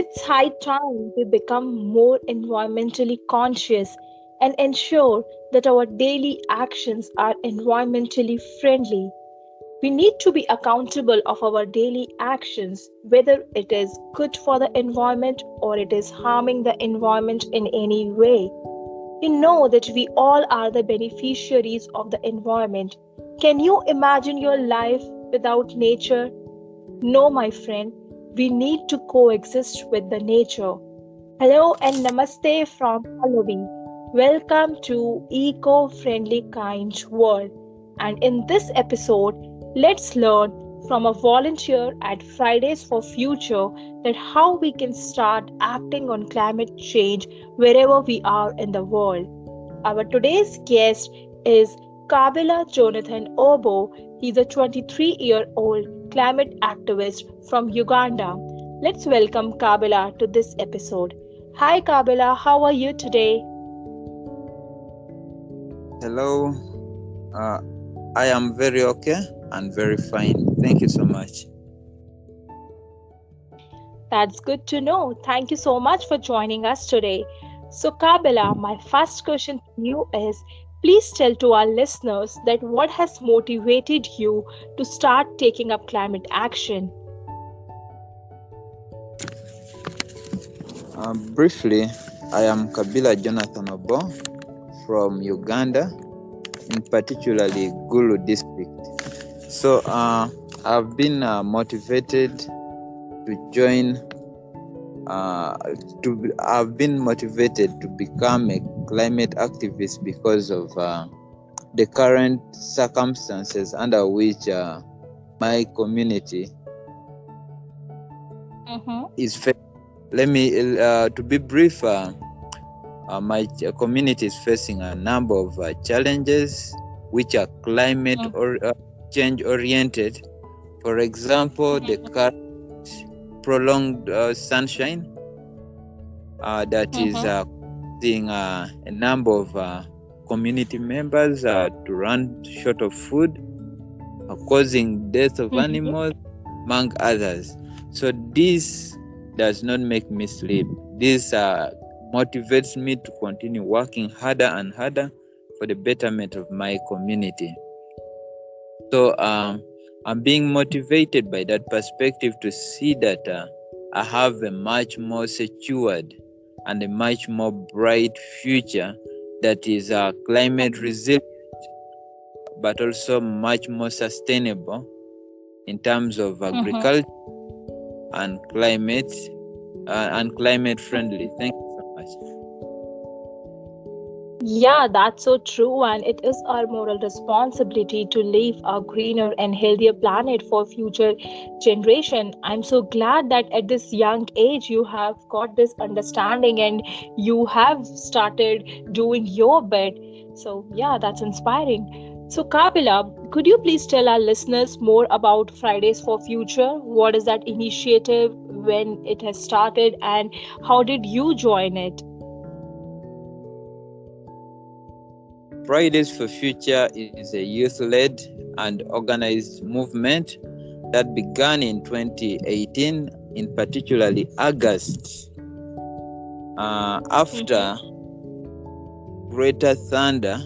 It's high time we become more environmentally conscious and ensure that our daily actions are environmentally friendly. We need to be accountable of our daily actions, whether it is good for the environment or it is harming the environment in any way. We know that we all are the beneficiaries of the environment. Can you imagine your life without nature? No, my friend, we need to coexist with the nature. Hello and namaste from Pallavi. Welcome to Eco Friendly Kind World. And in this episode, let's learn from a volunteer at Fridays for Future that how we can start acting on climate change wherever we are in the world. Our today's guest is Kabila Jonathan Obbo. He's a 23-year-old climate activist from Uganda. Let's welcome Kabila to this episode. Hi Kabila, how are you today? Hello, uh, I am very okay and very fine. Thank you so much. That's good to know. Thank you so much for joining us today. So Kabila, my first question to you is please tell to our listeners that what has motivated you to start taking up climate action? Briefly, I am Kabilla Jonathan Obbo from Uganda, in particularly Gulu district. So I've been motivated to join. I've been motivated to become a climate activist because of the current circumstances under which my community is facing. Let me, to be brief, my community is facing a number of challenges which are climate or change oriented. For example, the current prolonged sunshine that is causing a number of community members to run short of food, causing death of animals, among others. So this does not make me sleep. This motivates me to continue working harder and harder for the betterment of my community. So I'm being motivated by that perspective to see that I have a much more secured and a much more bright future that is climate resilient, but also much more sustainable in terms of agriculture and climate friendly. Thank you so much. Yeah, that's so true, and it is our moral responsibility to leave a greener and healthier planet for future generation. I'm so glad that at this young age you have got this understanding and you have started doing your bit. So yeah, that's inspiring. So Kapila, could you please tell our listeners more about Fridays for Future? What is that initiative, when it has started, and how did you join it? Fridays for Future is a youth-led and organized movement that began in 2018, in particularly August, after Greta Thunder,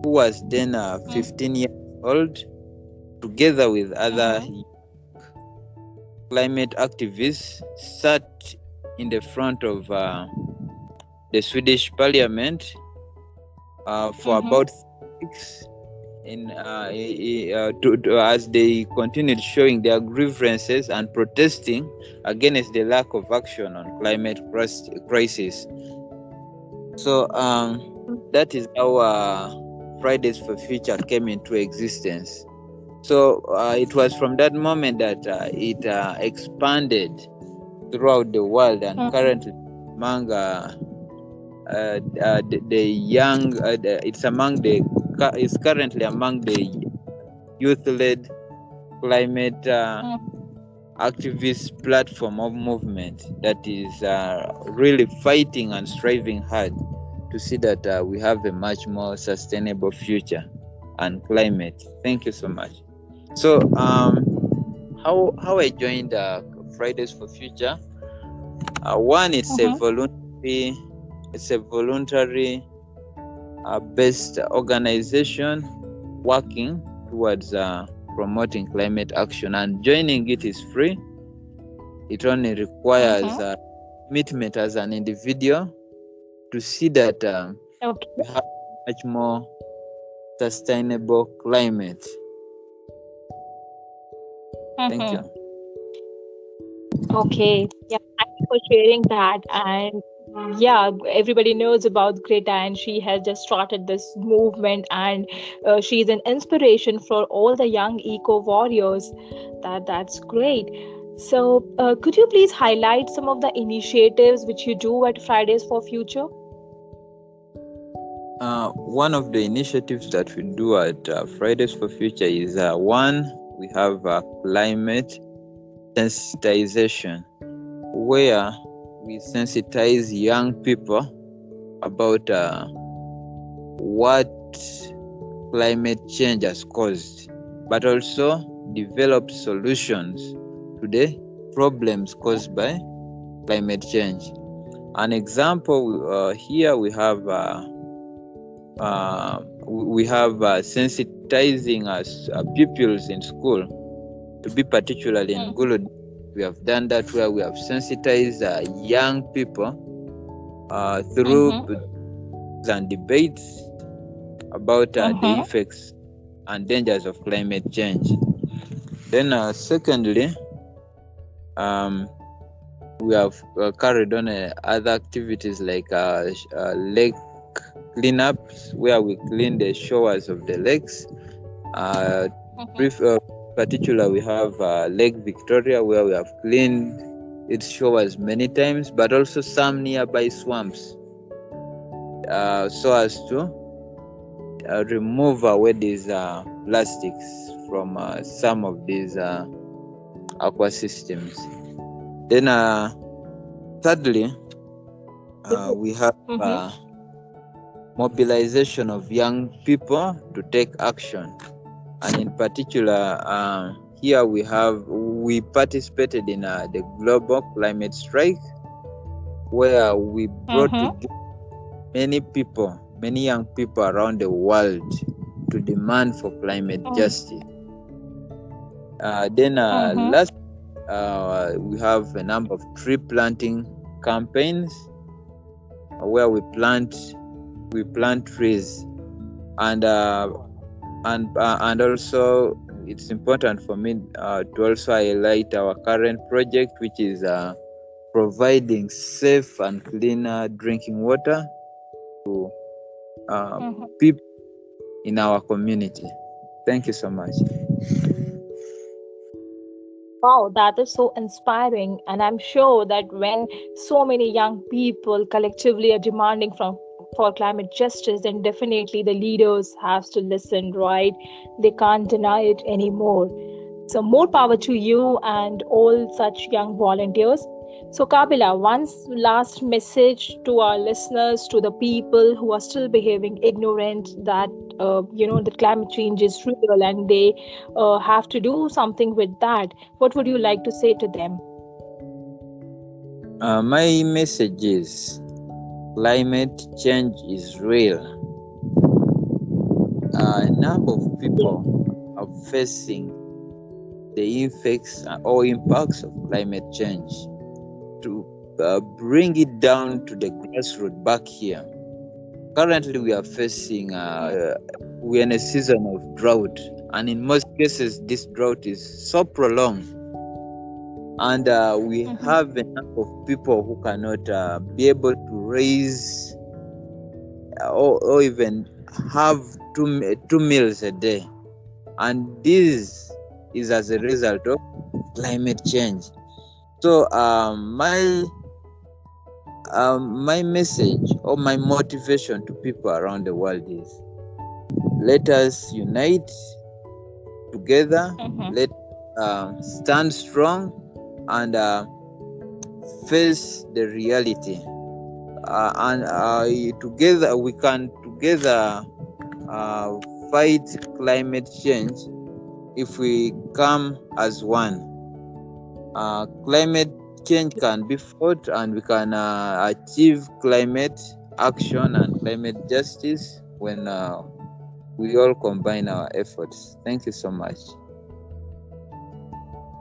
who was then 15 years old, together with other climate activists, sat in the front of the Swedish Parliament for about 3 weeks, as they continued showing their grievances and protesting against the lack of action on climate crisis. So that is how Fridays for Future came into existence. So it was from that moment that it expanded throughout the world, and currently among the young, it's currently among the youth-led climate activist platform of movement that is really fighting and striving hard to see that we have a much more sustainable future and climate. Thank you so much. So how I joined Fridays for Future. One, Mm-hmm. it's a voluntary based organization working towards promoting climate action, and joining it is free. It only requires Mm-hmm. commitment as an individual to see that Okay. we have much more sustainable climate. Thank you. Mm-hmm. Okay. Yeah, thank you for sharing that. And yeah, everybody knows about Greta, and she has just started this movement, and she's an inspiration for all the young eco warriors. That's great. So, could you please highlight some of the initiatives which you do at Fridays for Future? One of the initiatives that we do at Fridays for Future is one, we have climate sensitization, where we sensitize young people about what climate change has caused, but also develop solutions to the problems caused by climate change. An example here we have sensitizing us pupils in school, to be particularly in Mm-hmm. Gulu. We have done that where we have sensitized young people through Mm-hmm. and debates about the Mm-hmm. effects and dangers of climate change. Then, secondly, um, we have carried on other activities like lake cleanups, where we clean the shores of the lakes. Uh, Mm-hmm. brief, particular, we have Lake Victoria, where we have cleaned its shores many times, but also some nearby swamps, so as to remove away these plastics from some of these aqua systems. Then, thirdly, we have Mm-hmm. mobilization of young people to take action, and in particular, here we participated in the global climate strike, where we brought Mm-hmm. together many young people around the world to demand for climate justice. Then, Mm-hmm. last, we have a number of tree planting campaigns where we plant trees, and and also it's important for me to also highlight our current project, which is providing safe and cleaner drinking water to uh, Mm-hmm. people in our community. Thank you so much. Wow, that is so inspiring. And I'm sure that when so many young people collectively are demanding for climate justice, then definitely the leaders have to listen, right? They can't deny it anymore. So more power to you and all such young volunteers. So Kabila, one last message to our listeners, to the people who are still behaving ignorant that that climate change is real and they have to do something with that. What would you like to say to them? My message is climate change is real. A number of people are facing the effects or impacts of climate change. To bring it down to the grassroots back here, currently we are facing we're in a season of drought, and in most cases this drought is so prolonged, and we Mm-hmm. have a number of people who cannot be able to raise or even have two meals a day, and this is as a result of climate change. So my message or my motivation to people around the world is, let us unite together, Mm-hmm. let stand strong, and face the reality, and together we can uh, fight climate change if we come as one. Climate change can be fought and we can achieve climate action and climate justice when we all combine our efforts. Thank you so much.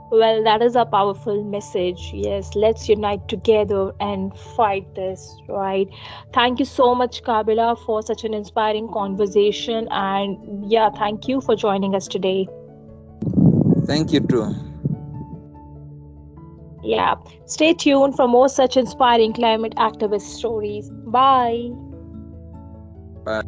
Well, that is a powerful message. Yes, let's unite together and fight this, right? Thank you so much, Kabila, for such an inspiring conversation. And yeah, thank you for joining us today. Thank you too. Yeah, stay tuned for more such inspiring climate activist stories. Bye. Bye.